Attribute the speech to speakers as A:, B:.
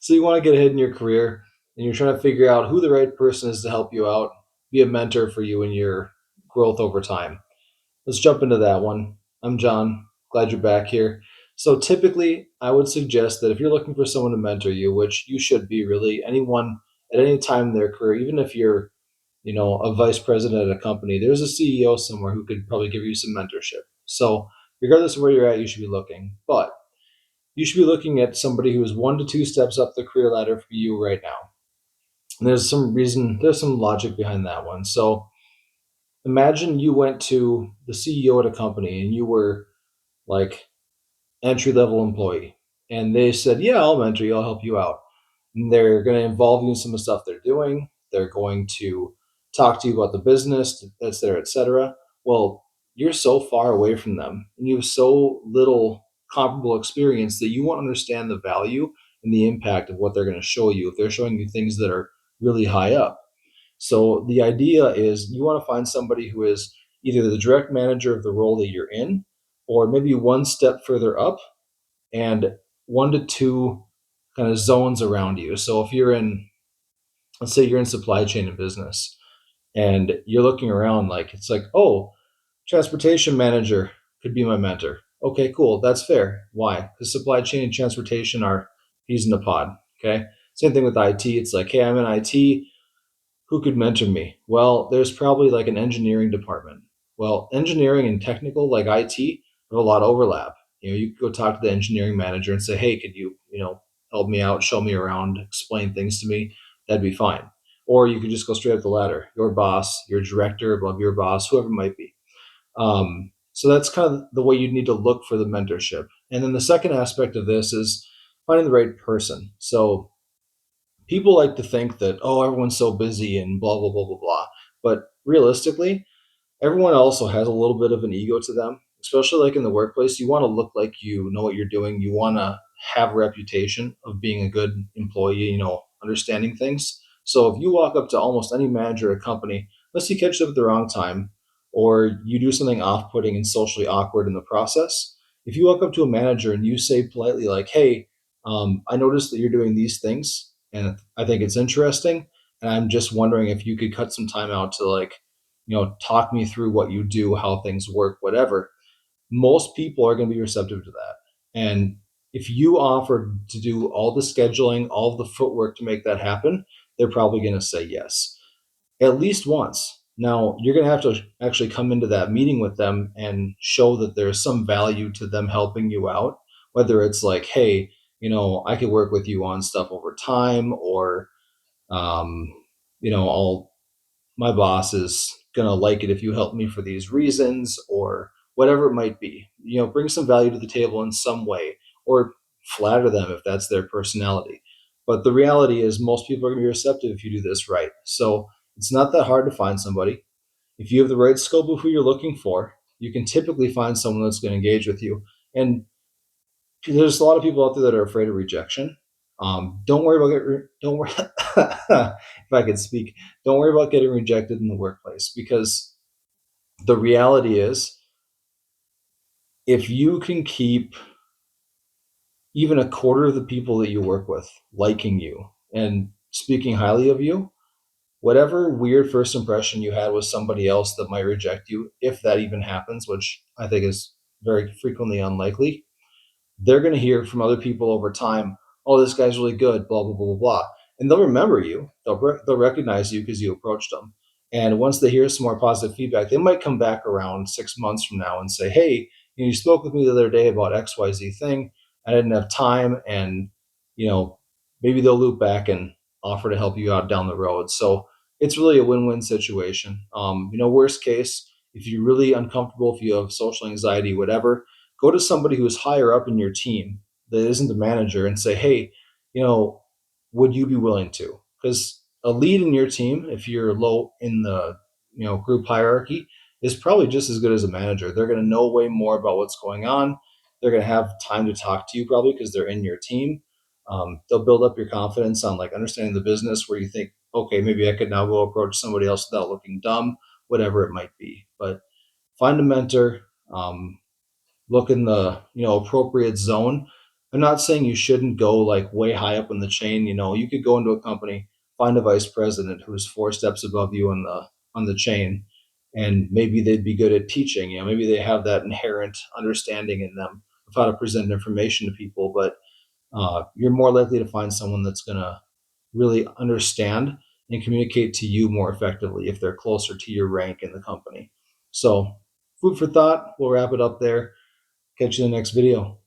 A: So you want to get ahead in your career and you're trying to figure out who the right person is to help you out, be a mentor for you in your growth over time. Let's jump into that one. I'm John. Glad you're back here. So typically, I would suggest that if you're looking for someone to mentor you, which you should be really, anyone at any time in their career, even if you're, a vice president at a company, there's a CEO somewhere who could probably give you some mentorship. So regardless of where you're at, you should be looking. But you should be looking at somebody who is 1 to 2 steps up the career ladder for you right now. And there's some logic behind that one. So imagine you went to the CEO at a company and you were like entry level employee, and they said, "Yeah, I'll mentor you. I'll help you out." And they're going to involve you in some of the stuff they're doing. They're going to talk to you about the business, et cetera, et cetera. Well, you're so far away from them, and you have so little comparable experience that you won't understand the value and the impact of what they're going to show you if they're showing you things that are really high up. So the idea is you want to find somebody who is either the direct manager of the role that you're in, or maybe one step further up and 1 to 2 kind of zones around you. So if you're in, let's say you're in supply chain and business, and you're looking around like it's like, oh, transportation manager could be my mentor. Okay, cool. That's fair. Why? Because supply chain and transportation are peas in a pod. Okay. Same thing with IT. It's like, hey, I'm in IT. Who could mentor me? Well, there's probably like an engineering department. Well, engineering and technical, like IT, have a lot of overlap. You could go talk to the engineering manager and say, "Hey, could you, help me out, show me around, explain things to me?" That'd be fine. Or you could just go straight up the ladder. Your boss, your director above your boss, whoever it might be. So that's kind of the way you need to look for the mentorship. And then the second aspect of this is finding the right person. So people like to think that, oh, everyone's so busy and blah blah blah blah blah, but realistically everyone also has a little bit of an ego to them, especially like in the workplace. You want to look like you know what you're doing. You want to have a reputation of being a good employee, understanding things. So if you walk up to almost any manager at a company, unless you catch them at the wrong time or you do something off-putting and socially awkward in the process, if you walk up to a manager and you say politely like, hey, I noticed that you're doing these things and I think it's interesting, and I'm just wondering if you could cut some time out to like, talk me through what you do, how things work, whatever. Most people are going to be receptive to that. And if you offer to do all the scheduling, all the footwork to make that happen, they're probably going to say yes at least once. Now, you're going to have to actually come into that meeting with them and show that there's some value to them helping you out, whether it's like, hey, I could work with you on stuff over time, or, um, I'll my boss is going to like it if you help me for these reasons, or whatever it might be. Bring some value to the table in some way, or flatter them if that's their personality. But the reality is most people are going to be receptive if you do this right. So it's not that hard to find somebody. If you have the right scope of who you're looking for, you can typically find someone that's going to engage with you. And there's a lot of people out there that are afraid of rejection. Don't worry about don't worry if I could speak. Don't worry about getting rejected in the workplace, because the reality is, if you can keep even a quarter of the people that you work with liking you and speaking highly of you, whatever weird first impression you had with somebody else that might reject you, if that even happens, which I think is very frequently unlikely, they're going to hear from other people over time, oh, this guy's really good, blah, blah, blah, blah, blah. And they'll remember you. They'll recognize you because you approached them. And once they hear some more positive feedback, they might come back around 6 months from now and say, hey, you spoke with me the other day about XYZ thing. I didn't have time. And, you know, maybe they'll loop back and offer to help you out down the road. So it's really a win-win situation. Worst case, if you're really uncomfortable, if you have social anxiety, whatever, go to somebody who is higher up in your team that isn't the manager and say, hey, would you be willing to? Because a lead in your team, if you're low in the group hierarchy, is probably just as good as a manager. They're going to know way more about what's going on. They're going to have time to talk to you probably because they're in your team. They'll build up your confidence on like understanding the business, where you think, okay, maybe I could now go approach somebody else without looking dumb, whatever it might be. But find a mentor. Look in the appropriate zone. I'm not saying you shouldn't go like way high up in the chain. You could go into a company, find a vice president who's four steps above you on the chain, and maybe they'd be good at teaching. Maybe they have that inherent understanding in them of how to present information to people. But you're more likely to find someone that's going to really understand and communicate to you more effectively if they're closer to your rank in the company. So, food for thought. We'll wrap it up there. Catch you in the next video.